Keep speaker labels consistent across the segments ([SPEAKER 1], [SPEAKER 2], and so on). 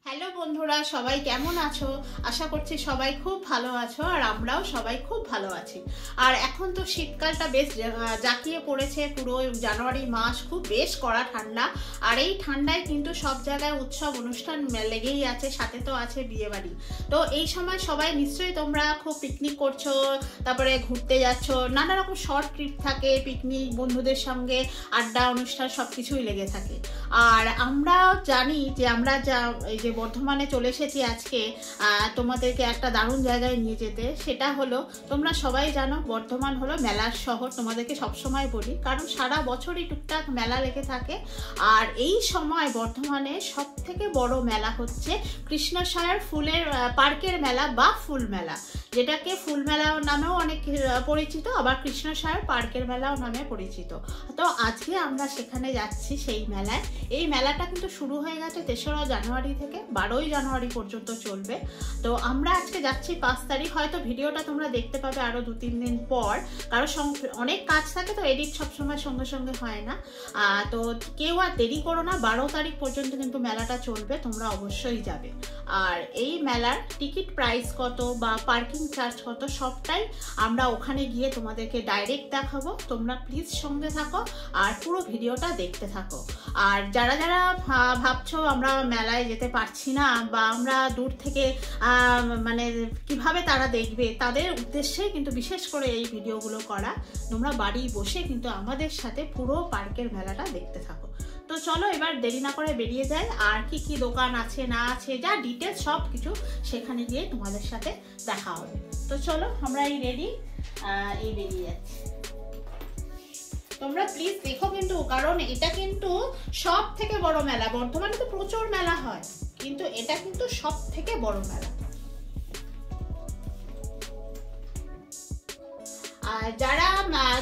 [SPEAKER 1] Hello বন্ধুরা, সবাই কেমন আছো? আশা করছি সবাই খুব ভালো আছো আর আমরাও সবাই খুব ভালো আছি। আর এখন তো শীতকালটা বেশ জাঁকিয়ে পড়েছে, পুরো জানুয়ারি মাস খুব বেশ কড়া ঠান্ডা। আর এই ঠান্ডায় কিন্তু সব জায়গায় উৎসব অনুষ্ঠান লেগেই আছে, সাথে তো আছে বিয়েবাড়ি। তো এই সময় সবাই নিশ্চয়ই তোমরা খুব পিকনিক করছো, তারপরে ঘুরতে যাচ্ছ, নানা রকম শর্ট ট্রিপ থাকে, পিকনিক, বন্ধুদের সঙ্গে আড্ডা অনুষ্ঠান সব কিছুই লেগে থাকে। আর আমরা জানি যে আমরা এই যে বর্ধমানে চলে এসেছি আজকে তোমাদেরকে একটা দারুণ জায়গায় নিয়ে যেতে। সেটা হলো, তোমরা সবাই জানো বর্ধমান হলো মেলার শহর, তোমাদেরকে সবসময় বলি, কারণ সারা বছরই টুকটাক মেলা লেগে থাকে। আর এই সময় বর্ধমানে সব থেকে বড় মেলা হচ্ছে কৃষ্ণসায়র ফুলের পার্কের মেলা বা ফুল মেলা, যেটাকে ফুল মেলা নামেও অনেক পরিচিত, আবার কৃষ্ণসায়র পার্কের মেলাও নামে পরিচিত। তো আজকে আমরা সেখানে যাচ্ছি সেই মেলায়। এই মেলাটা কিন্তু শুরু হয়ে গেছে 3রা জানুয়ারি থেকে 12ই জানুয়ারি পর্যন্ত চলবে। তো আমরা আজকে যাচ্ছি 5 তারিখ। হয়তো ভিডিওটা তোমরা দেখতে পাবে আরো 2-3 দিন পর, কারণ অনেক কাজ থাকে তো এডিট সবসময় সঙ্গে সঙ্গে হয় না। তো কেউ আর দেরি করো না, 12 তারিখ পর্যন্ত কিন্তু মেলাটা চলবে, তোমরা অবশ্যই যাবে। আর এই মেলার টিকিট প্রাইস কত বা পার্কিং চার্জ কত সবটাই আমরা ওখানে গিয়ে তোমাদেরকে ডাইরেক্ট দেখাবো। তোমরা প্লিজ সঙ্গে থাকো আর পুরো ভিডিওটা দেখতে থাকো। আর যারা যারা ভাবছো আমরা মেলায় যেতে পারছি না বা আমরা দূর থেকে মানে কিভাবে তারা দেখবে, তাদের উদ্দেশ্যে কিন্তু বিশেষ করে এই ভিডিওগুলো করা। তোমরা বাড়ি বসে কিন্তু আমাদের সাথে পুরো পার্কের মেলাটা দেখতে থাকো। তো চলো এবার দেরি না করে বেরিয়ে যাই, আর কি কি দোকান আছে না আছে যা ডিটেলস সব কিছু সেখানে গিয়ে তোমাদের সাথে দেখা হবে। তো চলো আমরা এই রেডি, এই বেরিয়ে যাচ্ছি। তোমরা প্লিজ দেখো কিন্তু, কারণ এটা কিন্তু সব থেকে বড় মেলা। বর্ধমানে তো প্রচুর মেলা হয়, কিন্তু এটা কিন্তু সব থেকে বড় মেলা। আর যারা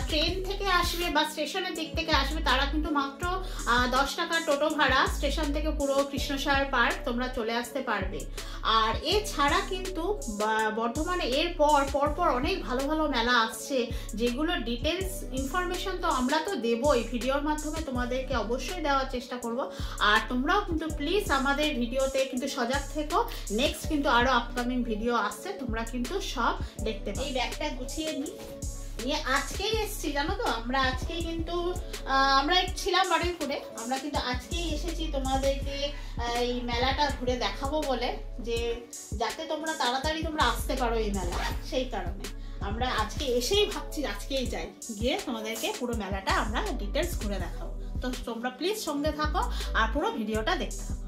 [SPEAKER 1] ট্রেন থেকে আসবে বা স্টেশনের দিক থেকে আসবে তারা কিন্তু মাত্র 10 টাকা টোটো ভাড়া স্টেশন থেকে পুরো কৃষ্ণসায়র পার্ক তোমরা চলে আসতে পারবে। আর এছাড়া কিন্তু বর্ধমানে এর পর অনেক ভালো ভালো মেলা আসছে, যেগুলো ডিটেলস ইনফরমেশন তো আমরা তো দেবই ভিডিওর মাধ্যমে, তোমাদেরকে অবশ্যই দেওয়ার চেষ্টা করব। আর তোমরাও কিন্তু প্লিজ আমাদের ভিডিওতে কিন্তু সজাগ থেকো, নেক্সট কিন্তু আরো আপকামিং ভিডিও আসছে, তোমরা কিন্তু সব দেখতে পাবে। এই ব্যাগটা গুছিয়ে নিই, নিয়ে আজকেই এসেছি জানো তো, আমরা আজকেই কিন্তু আমরা ছিলাম বারুইপুরে, আমরা কিন্তু আজকেই এসেছি তোমাদেরকে এই মেলাটা ঘুরে দেখাবো বলে, যে যাতে তোমরা তাড়াতাড়ি তোমরা আসতে পারো এই মেলা। সেই কারণে আমরা আজকে এসেই ভাবছি আজকেই যাই, গিয়ে তোমাদেরকে পুরো মেলাটা আমরা ডিটেলস ঘুরে দেখাবো। তো তোমরা প্লিজ সঙ্গে থাকো আর পুরো ভিডিওটা দেখতে থাকো।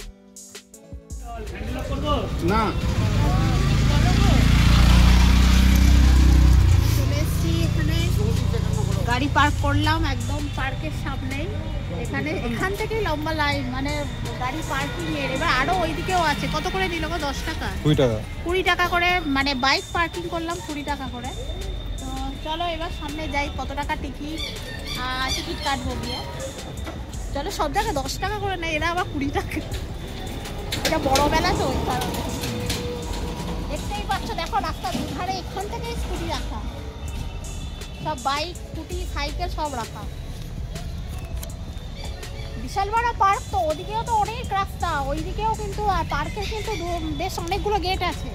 [SPEAKER 1] না গাড়ি পার্ক করলাম একদম পার্কের সামনেই, এখান থেকেই লম্বা লাইন, মানে গাড়ি পার্কিং এর। এবার আরো ওইদিকেও আছে। কত করে দিল গো? 10 টাকা 20 টাকা করে, মানে বাইক পার্কিং করলাম 20 টাকা করে। তো চলো এবার সামনে যাই, কত টাকা টিকিট কাটবো গিয়ে। চলো, সব জায়গায় 10 টাকা করে নেয়, এরা আবার 20 টাকা। এটা বড় মেলা তো, ওই কারণে। দেখতেই পাচ্ছ, দেখো রাস্তার দুধারে এখান থেকে স্কুটি রাখা, সব বাইক, স্কুটি, সাইকেল সব রাখা। বিশাল বড় পার্ক তো, ওদিকেও তো অনেক রাস্তা, ওইদিকেও কিন্তু। আর পার্কের কিন্তু বেশ অনেকগুলো গেট আছে।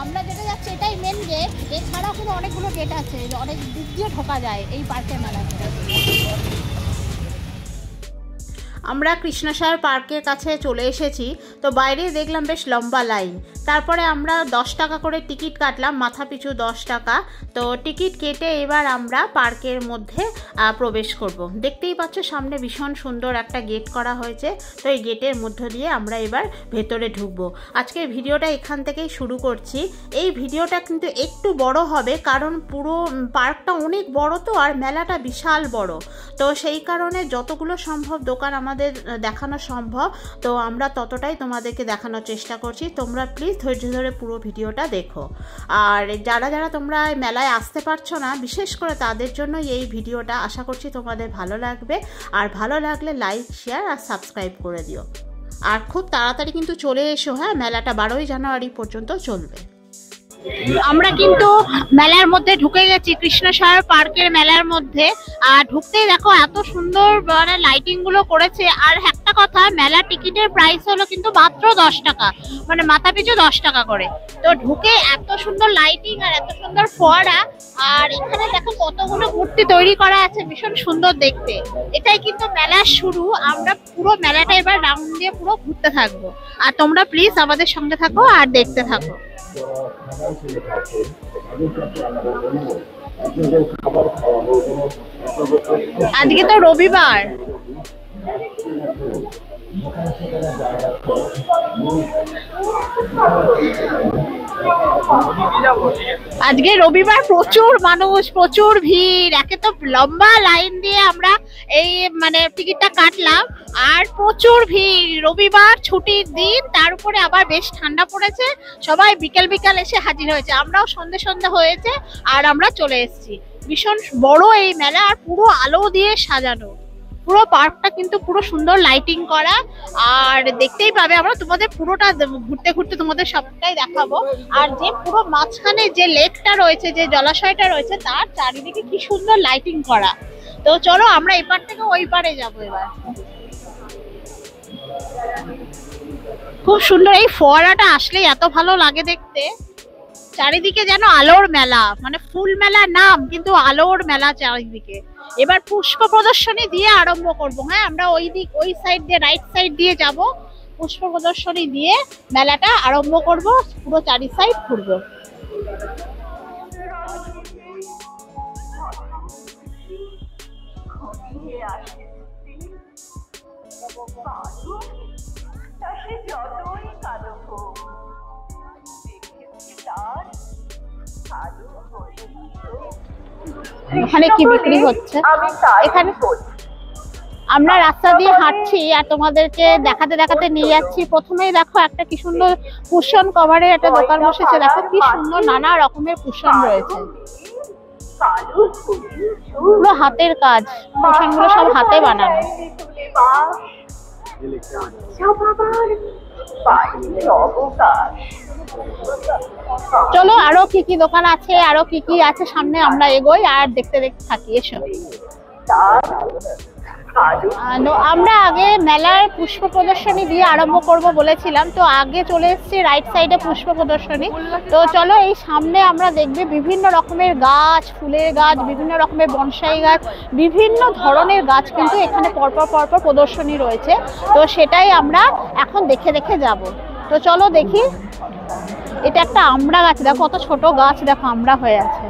[SPEAKER 1] আমরা যেটা যাচ্ছি এটাই মেন গেট, এছাড়াও কিন্তু অনেকগুলো গেট আছে, অনেক দিক দিয়ে ঢোকা যায় এই পার্কের মেলাতে। আমরা কৃষ্ণসায়র পার্কের কাছে চলে এসেছি। তো বাইরে দেখলাম বেশ লম্বা লাইন, তারপরে আমরা 10 টাকা করে টিকিট কাটলাম, মাথা পিছু 10 টাকা। তো টিকিট কেটে এবার আমরা পার্কের মধ্যে প্রবেশ করব। দেখতেই পাচ্ছ সামনে ভীষণ সুন্দর একটা গেট করা হয়েছে। তো এই গেটের মধ্য দিয়ে আমরা এবার ভেতরে ঢুকবো। আজকের ভিডিওটা এখান থেকেই শুরু করছি। এই ভিডিওটা কিন্তু একটু বড় হবে, কারণ পুরো পার্কটা অনেক বড় তো, আর মেলাটা বিশাল বড়। তো সেই কারণে যতগুলো সম্ভব দোকান আমাদের দেখানো সম্ভব, তো আমরা ততটাই তোমাদেরকে দেখানোর চেষ্টা করছি। তোমরা প্লিজ ধৈর্য ধরে পুরো ভিডিওটা দেখো। আর যারা যারা তোমরা মেলায় আসতে পারছো না, বিশেষ করে তাদের জন্য এই ভিডিওটা, আশা করছি তোমাদের ভালো লাগবে। আর ভালো লাগলে লাইক, শেয়ার আর সাবস্ক্রাইব করে দিও। আর খুব তাড়াতাড়ি কিন্তু চলে এসো, হ্যাঁ, মেলাটা 12ই জানুয়ারি পর্যন্ত চলবে। আমরা কিন্তু মেলার মধ্যে ঢুকে গেছি, কৃষ্ণসায়র পার্কের মেলার মধ্যে। আর ঢুকতেই দেখো এত সুন্দর মানে লাইটিং গুলো করেছে। আর একটা
[SPEAKER 2] একটা কথা, মেলার টিকিটের প্রাইস হলো কিন্তু মাত্র 10 টাকা, মানে মাথা পিছু 10 টাকা করে। তো ঢুকে এত সুন্দর লাইটিং আর এত সুন্দর ফোয়ারা, আর এখানে দেখো কতগুলো মূর্তি তৈরি করা আছে, ভীষণ সুন্দর দেখতে। এটাই কিন্তু মেলার শুরু। আমরা পুরো মেলাটা এবার রাউন্ড দিয়ে পুরো ঘুরতে থাকবো, আর তোমরা প্লিজ আমাদের সঙ্গে থাকো আর দেখতে থাকো। আজকে তো রবিবার, আজকে রবিবার প্রচুর মানুষ, প্রচুর ভিড়। একে তো লম্বা লাইন দিয়ে আমরা এই মানে টিকিটটা কাটলাম, আর প্রচুর ভিড়। রবিবার ছুটির দিন, তার উপরে আবার বেশ ঠান্ডা পড়েছে, সবাই বিকেল বিকেল এসে হাজির হয়েছে। আমরাও সন্ধে সন্ধে হয়েছে আর আমরা চলে এসেছি। ভীষণ বড় এই মেলা, আর পুরো আলো দিয়ে সাজানো। পুরো পার্কটা কিন্তু পুরো সুন্দর লাইটিং করা, আর দেখতেই পাবে। আমরা তোমাদের পুরোটা ঘুরতে ঘুরতে তোমাদের সবটাই দেখাবো। আর যে পুরো মাঝখানে যে লেকটা রয়েছে, যে জলাশয়টা রয়েছে, তার চারিদিকে কি সুন্দর লাইটিং করা। তো চলো আমরা এপার থেকে ওই পারে যাবো এবার। খুব সুন্দর এই ফোয়ারাটা, আসলেই এত ভালো লাগে দেখতে। চারিদিকে যেন আলোর মেলা, মানে ফুল মেলা নাম, কিন্তু আলোর মেলা চারিদিকে। এবার পুষ্প প্রদর্শনী দিয়ে আরম্ভ করবো। হ্যাঁ, আমরা ওই সাইড দিয়ে, রাইট সাইড দিয়ে যাব। পুষ্প প্রদর্শনী দিয়ে মেলাটা আরম্ভ করব, পুরো চারি সাইড ঘুরবো। এখানে কি বিক্রি হচ্ছে? এখানে আমরা রাস্তা দিয়ে হাঁটছি আর তোমাদেরকে দেখাতে দেখাতে নিয়ে যাচ্ছি। প্রথমেই দেখো একটা কি সুন্দর কুশন কভারের একটা দোকান বসেছে। দেখো কি সুন্দর নানা রকমের কুশন রয়েছে, পুরো হাতের কাজ। কুশন গুলো সব হাতে বানানো। চলো আরো কি কি দোকান আছে, আরো কি কি আছে সামনে, আমরা এগোই আর দেখতে দেখতে থাকি। এসো। আমরা আগে মেলার পুষ্প প্রদর্শনী দিয়ে আরম্ভ করব বলেছিলাম, তো আগে চলে এসেছি রাইট সাইডে পুষ্প প্রদর্শনী। তো চলো, এই সামনে আমরা দেখবে বিভিন্ন রকমের গাছ, ফুলের গাছ, বিভিন্ন রকমের বনসাই গাছ, বিভিন্ন ধরনের গাছ কিন্তু এখানে পরপর পরপর প্রদর্শনী রয়েছে। তো সেটাই আমরা এখন দেখে দেখে যাব। তো চলো দেখি। এটা একটা আমড়া গাছ, দেখো কত ছোট গাছ, দেখো আমড়া হয়ে আছে।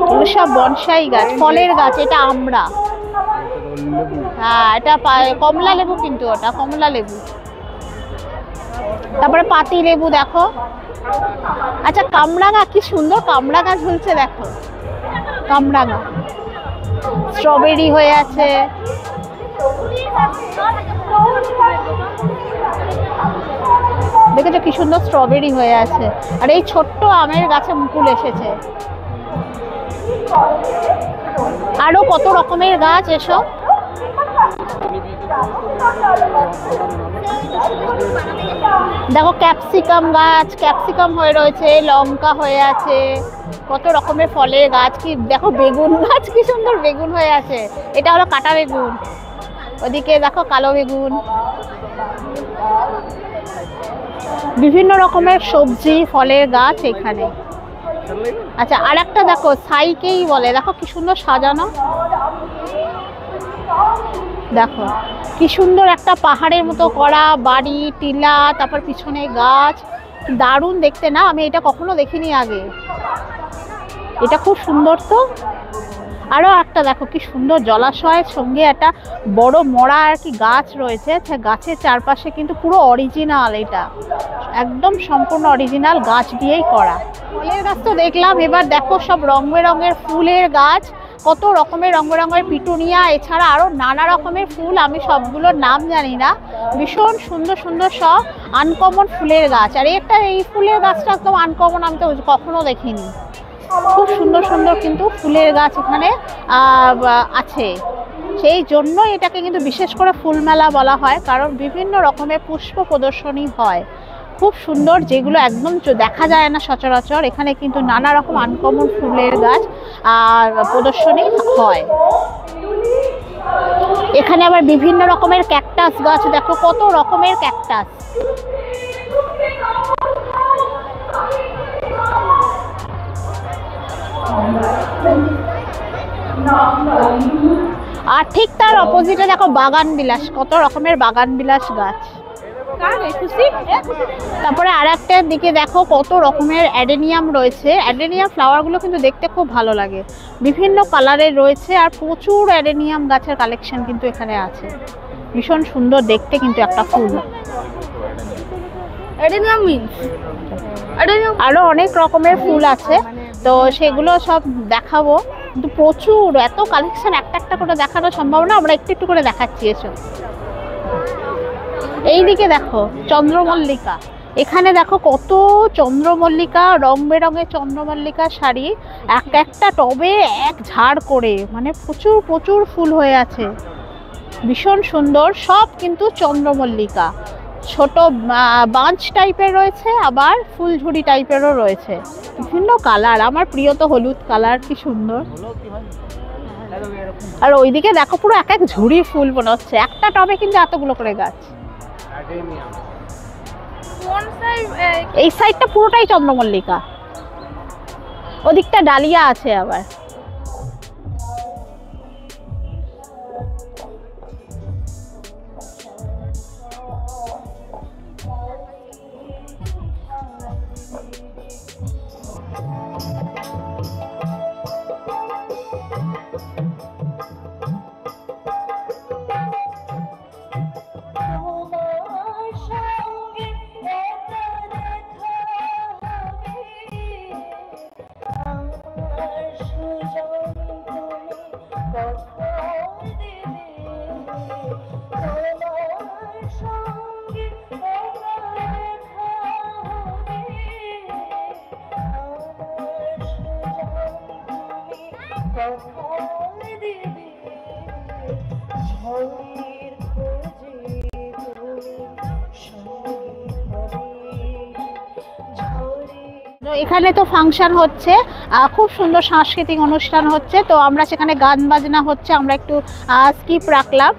[SPEAKER 2] এগুলো সব বনসাই গাছ, ফলের গাছ। এটা আমড়া, হ্যাঁ এটা কমলা লেবু, কিন্তু ওটা কমলা লেবু। তারপরে পাতি লেবু দেখো। আচ্ছা, কামরাঙা, কি সুন্দর কামরাঙা ঝুলছে দেখো, কামরাঙা। স্ট্রবেরি হয়ে আছে। দেখেছো কি সুন্দর স্ট্রবেরি হয়ে আছে। আর এই ছোট্ট আমের গাছে মুকুল এসেছে। আরো কত রকমের গাছ এসব। দেখো ক্যাপসিকাম গাছ, ক্যাপসিকাম হয়ে রয়েছে, লঙ্কা হয়ে আছে, কত রকমের ফলের গাছ। কি দেখো বেগুন গাছ, কি সুন্দর বেগুন হয়ে আছে। এটা হলো কাটা বেগুন। ওদিকে দেখো কালো বেগুন। বিভিন্ন রকমের সবজি, ফলের গাছ এখানে। আচ্ছা, আর একটা দেখো সাইকেই বলে, দেখো কি সুন্দর সাজানো। দেখো কি সুন্দর একটা পাহাড়ের মতো করা বাড়ি, টিলা, তারপর পিছনে গাছ। দারুণ দেখতে না? আমি এটা কখনো দেখিনি আগে। এটা খুব সুন্দর। তো আরো একটা দেখো কি সুন্দর জলাশয়ের সঙ্গে একটা বড় মরা আর কি গাছ রয়েছে। গাছের চারপাশে কিন্তু পুরো অরিজিনাল, এটা একদম সম্পূর্ণ অরিজিনাল গাছ দিয়েই করা। ফুলের গাছ তো দেখলাম, এবার দেখো সব রং বেরঙের ফুলের গাছ। কত রকমের রং বেরঙের পিটুনিয়া, এছাড়া আরো নানা রকমের ফুল, আমি সবগুলোর নাম জানি না। ভীষণ সুন্দর সুন্দর সব আনকমন ফুলের গাছ। আর এই ফুলের গাছটা একদম আনকমন, আমি তো কখনো দেখিনি। খুব সুন্দর সুন্দর কিন্তু ফুলের গাছ এখানে আছে। সেই জন্য এটাকে কিন্তু বিশেষ করে ফুল মেলা বলা হয়, কারণ বিভিন্ন রকমের পুষ্প প্রদর্শনী হয় খুব সুন্দর, যেগুলো একদম দেখা যায় না সচরাচর। এখানে কিন্তু নানা রকম আনকমন ফুলের গাছ আর প্রদর্শনী হয়। এখানে আবার বিভিন্ন রকমের ক্যাকটাস গাছ, দেখো কত রকমের ক্যাকটাস। আর ঠিক তার অপোজিটে দেখো বাগান বিলাস, কত রকমের বাগান বিলাস গাছ। তারপরে আর একটার দিকে দেখো কত রকমের অ্যাডেনিয়াম রয়েছে। অ্যাডেনিয়াম ফ্লাওয়ারগুলো কিন্তু দেখতে খুব ভালো লাগে, বিভিন্ন কালারের রয়েছে আর প্রচুর অ্যাডেনিয়াম গাছের কালেকশন কিন্তু এখানে আছে। ভীষণ সুন্দর দেখতে কিন্তু একটা ফুল। আরো অনেক রকমের ফুল আছে, তো সেগুলো সব দেখাবো, কিন্তু প্রচুর এত কালেকশন একটা একটা করে দেখানো সম্ভব না, আমরা একটু একটু করে দেখাচ্ছি। এসো এইদিকে দেখো চন্দ্রমল্লিকা, এখানে দেখো কত চন্দ্রমল্লিকা, রং বেরঙের চন্দ্রমল্লিকা শাড়ি, এক একটা টবে এক ঝাড় করে, মানে প্রচুর প্রচুর ফুল হয়ে আছে, ভীষণ সুন্দর। সব কিন্তু চন্দ্রমল্লিকা, ছোট বাঞ্চ টাইপের রয়েছে, আবার ফুলঝুরি টাইপেরও রয়েছে, বিভিন্ন কালার। আমার প্রিয় তো হলুদ কালার, কি সুন্দর। আর ওইদিকে দেখো পুরো এক এক ঝুড়ি ফুল মনে হচ্ছে, একটা টবে কিন্তু এতগুলো করে গাছ। এই সাইডটা পুরোটাই চন্দ্রমল্লিকা, ওদিকটা ডালিয়া আছে আবার। এখানে তো ফাংশন হচ্ছে, খুব সুন্দর সাংস্কৃতিক অনুষ্ঠান হচ্ছে, তো আমরা সেখানে গান বাজনা হচ্ছে, আমরা একটু স্কিপ রাখলাম।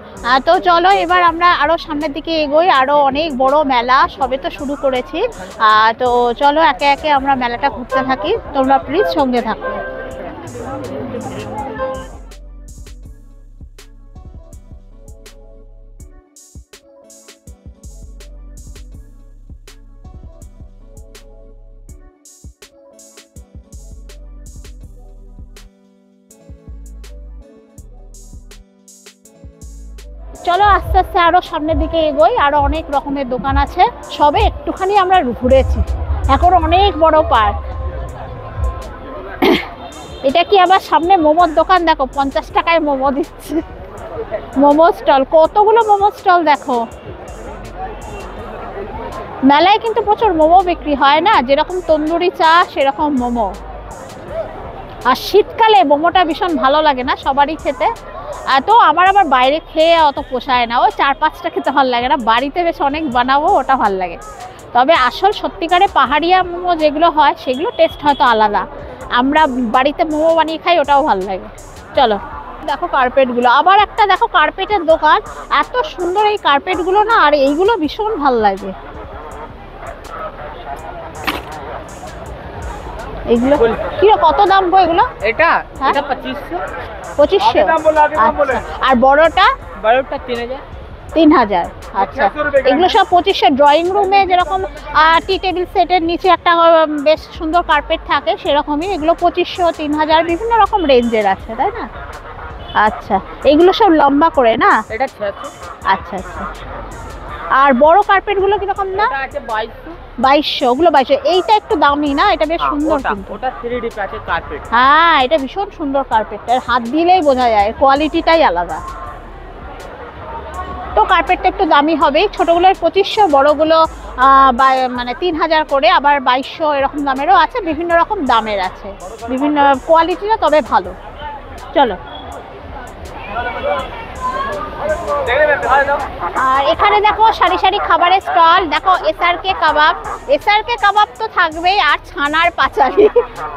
[SPEAKER 2] তো চলো এবার আমরা আরো সামনের দিকে এগোই, আরো অনেক বড় মেলা সবে তো শুরু করেছি, তো চলো একে একে আমরা মেলাটা ঘুরতে থাকি, তোমরা প্লিজ সঙ্গে থাকো। চলো আস্তে আস্তে আরো সামনের দিকে এগোই, আরো অনেক রকমের দোকান আছে, সবে একটুখানি আমরা ঘুরেছি, এখন অনেক বড় পার্ক। এটা কি আবার সামনে মোমোর দোকান, দেখো 50 টাকায় মোমো দিচ্ছে, মোমো স্টল, কতগুলো মোমো স্টল দেখো। মেলায় কিন্তু প্রচুর মোমো বিক্রি হয় না, যেরকম তন্দুরি চা সেরকম মোমো। আর শীতকালে মোমোটা ভীষণ ভালো লাগে না সবারই খেতে, তো আমার আবার বাইরে খেয়ে অত পোষায় না, ও 4-5টা খেতে ভালো লাগে না, বাড়িতে বেশ অনেক বানাবো, ওটা ভালো লাগে। তবে আসল সত্যিকারে পাহাড়িয়া মোমো যেগুলো হয় সেগুলো টেস্ট হয়তো আলাদা, আমরা বাড়িতে মোমো বানিয়ে খাই, ওটাও ভালো লাগে। চলো দেখো কার্পেটগুলো, আবার একটা দেখো কার্পেটের দোকান, এত সুন্দর এই কার্পেটগুলো না, আর এইগুলো ভীষণ ভালো লাগে। এগুলো কি কত দাম গো এগুলো?
[SPEAKER 3] এটা 2500।
[SPEAKER 2] 2500, আর বড়টা 3000। আচ্ছা, এগুলো সব 2500। ড্রয়িং রুমে যেরকম টি টেবিল সেটের নিচে একটা বেশ সুন্দর কার্পেট থাকে, সেরকমই এগুলো 2500, 3000, বিভিন্ন রকম রেঞ্জের আছে, তাই না? আচ্ছা, এগুলো সব লম্বা করে না?
[SPEAKER 3] এটা 600।
[SPEAKER 2] আচ্ছা আচ্ছা, আর বড় কার্পেটগুলো কিরকম না?
[SPEAKER 3] এটা আছে
[SPEAKER 2] 2200, ওগুলো 2200। এইটা একটু দামি না, এটা বেশ সুন্দর কিন্তু।
[SPEAKER 3] ওটা 3D প্যাচের কার্পেট।
[SPEAKER 2] হ্যাঁ, এটা ভীষণ সুন্দর কার্পেট, হাত দিলেই বোঝা যায়, কোয়ালিটিটাই আলাদা। তো কার্পেটটা একটু দামি হবে, ছোটগুলোর 2500, বড়গুলো মানে 3000 করে, আবার 2200 এরকম দামেরও আছে, বিভিন্ন রকম দামের আছে, বিভিন্ন কোয়ালিটিটা তবে ভালো। চলো আর এখানে দেখো সারি সারি খাবারের স্টল, দেখো এসআরকে কাবাব। এসআরকে কাবাব তো থাকবেই, আর ছানার পাঁচালি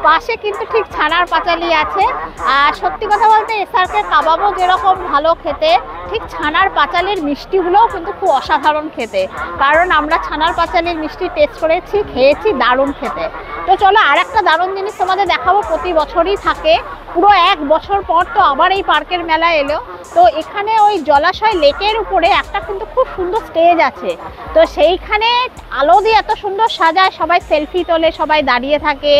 [SPEAKER 2] পাশে কিন্তু ঠিক ছানার পাঁচালি আছে। আর সত্যি কথা বলতে এসআরকে কাবাবও যেরকম ভালো খেতে, ঠিক ছানার পাঁচালির মিষ্টিগুলোও কিন্তু খুব অসাধারণ খেতে, কারণ আমরা ছানার পাঁচালির মিষ্টি টেস্ট করেছি, খেয়েছি, দারুণ খেতে। তো চলো আর একটা দারুণ জিনিস তোমাদের দেখাবো, প্রতি বছরই থাকে, পুরো 1 বছর পর তো আবার এই পার্কের মেলা এলো। তো এখানে ওই জলাশয় লেকের উপরে একটা কিন্তু খুব সুন্দর স্টেজ আছে, তো সেইখানে আলো দিয়ে এত সুন্দর সাজায়, সবাই সেলফি তোলে, সবাই দাঁড়িয়ে থাকে,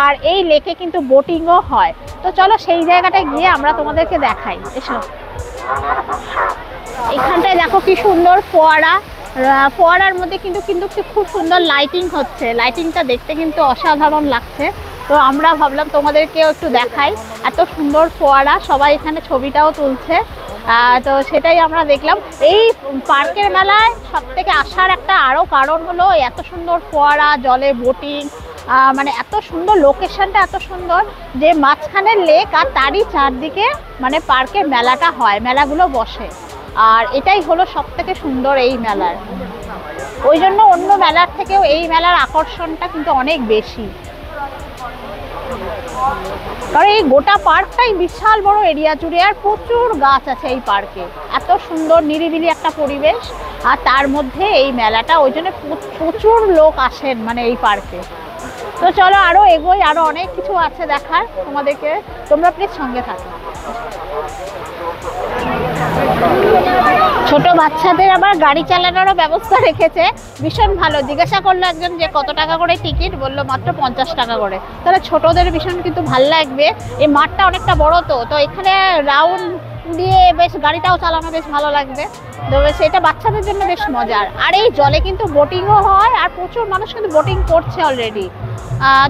[SPEAKER 2] আর এই লেকে কিন্তু বোটিংও হয়। তো চলো সেই জায়গাটায় গিয়ে আমরা তোমাদেরকে দেখাই, এসো। এখানটায় দেখো কি সুন্দর ফোয়ারা, ফোয়ারার মধ্যে কিন্তু খুব সুন্দর লাইটিং হচ্ছে, লাইটিংটা দেখতে কিন্তু অসাধারণ লাগছে। তো আমরা ভাবলাম তোমাদেরকেও একটু দেখাই, এত সুন্দর ফোয়ারা, সবাই এখানে ছবিটাও তুলছে। তো সেটাই আমরা দেখলাম। এই পার্কের মেলায় সব থেকে আসার একটা আরও কারণ হলো এত সুন্দর ফোয়ারা, জলে বোটিং, মানে এত সুন্দর লোকেশনটা, এত সুন্দর যে মাঝখানের লেক আর তারই চারদিকে মানে পার্কের মেলাটা হয়, মেলাগুলো বসে। আর এটাই হলো সব থেকে সুন্দর এই মেলার, ওই জন্য অন্য মেলার থেকেও এই মেলার আকর্ষণটা কিন্তু অনেক বেশি। কারণ এই গোটা পার্কটাই বিশাল বড় এরিয়া জুড়ে, আর প্রচুর গাছ আছে এই পার্কে, এত সুন্দর নিরিবিলি একটা পরিবেশ, আর তার মধ্যে এই মেলাটা, ওই জন্য প্রচুর লোক আসেন মানে এই পার্কে। তো চলো আরো এগোই, আরো অনেক কিছু আছে দেখার তোমাদেরকে, তোমরা প্লিজ সঙ্গে থাকো। ছোট বাচ্চাদের আবার গাড়ি চালানোরও ব্যবস্থা রেখেছে, ভীষণ ভালো। জিজ্ঞাসা করলো একজন যে কত টাকা করে টিকিট, বললো মাত্র 50 টাকা করে। তাহলে ছোটদের ভীষণ কিন্তু ভাল লাগবে, এই মাঠটা অনেকটা বড়, তো এখানে রাউন্ড দিয়ে বেশ গাড়িটাও চালানো বেশ ভালো লাগবে, তো সেটা বাচ্চাদের জন্য বেশ মজার। আর এই জলে কিন্তু বোটিংও হয়, আর প্রচুর মানুষ কিন্তু বোটিং করছে অলরেডি।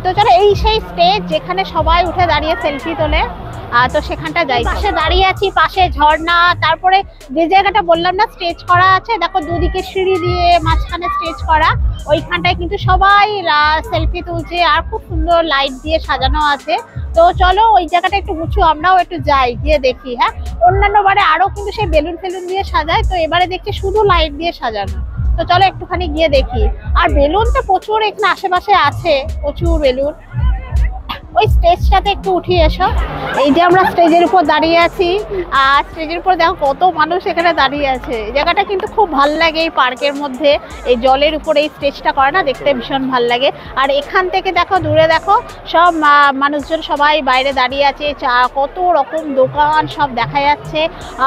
[SPEAKER 2] তো চলো এই সেই স্টেজ যেখানে সবাই উঠে দাঁড়িয়ে সেলফি তোলে, তো সেখানটা যাই। পাশে দাঁড়িয়ে আছি, পাশে ঝর্ণা, তারপরে যে জায়গাটা বললাম না স্টেজ করা আছে, দেখো দুদিকে সিঁড়ি দিয়ে মাঝখানে স্টেজ করা, ওইখানটায় কিন্তু সবাই সেলফি তুলছে, আর খুব সুন্দর লাইট দিয়ে সাজানো আছে। তো চলো ওই জায়গাটা একটু উঁচু, আমরাও একটু যাই, গিয়ে দেখি। হ্যাঁ, অন্যান্য বারে আরো কিন্তু সেই বেলুন ফেলুন দিয়ে সাজায়, তো এবারে দেখছি শুধু লাইট দিয়ে সাজানো। তো চলো একটুখানি গিয়ে দেখি। আর বেলুন তো প্রচুর এখানে আশেপাশে আছে, প্রচুর বেলুন। ওই স্টেজটাতে একটু উঠিয়ে এসো। এই যে আমরা স্টেজের উপর দাঁড়িয়ে আছি, আর স্টেজের উপর দেখো কত মানুষ এখানে দাঁড়িয়ে আছে। এই জায়গাটা কিন্তু খুব ভালো লাগে, এই পার্কের মধ্যে এই জলের উপরে এই স্টেজটা করে না, দেখতে ভীষণ ভালো লাগে। আর এখান থেকে দেখো দূরে দেখো সব মানুষজন সবাই বাইরে দাঁড়িয়ে আছে, কত রকম দোকান সব দেখা যাচ্ছে।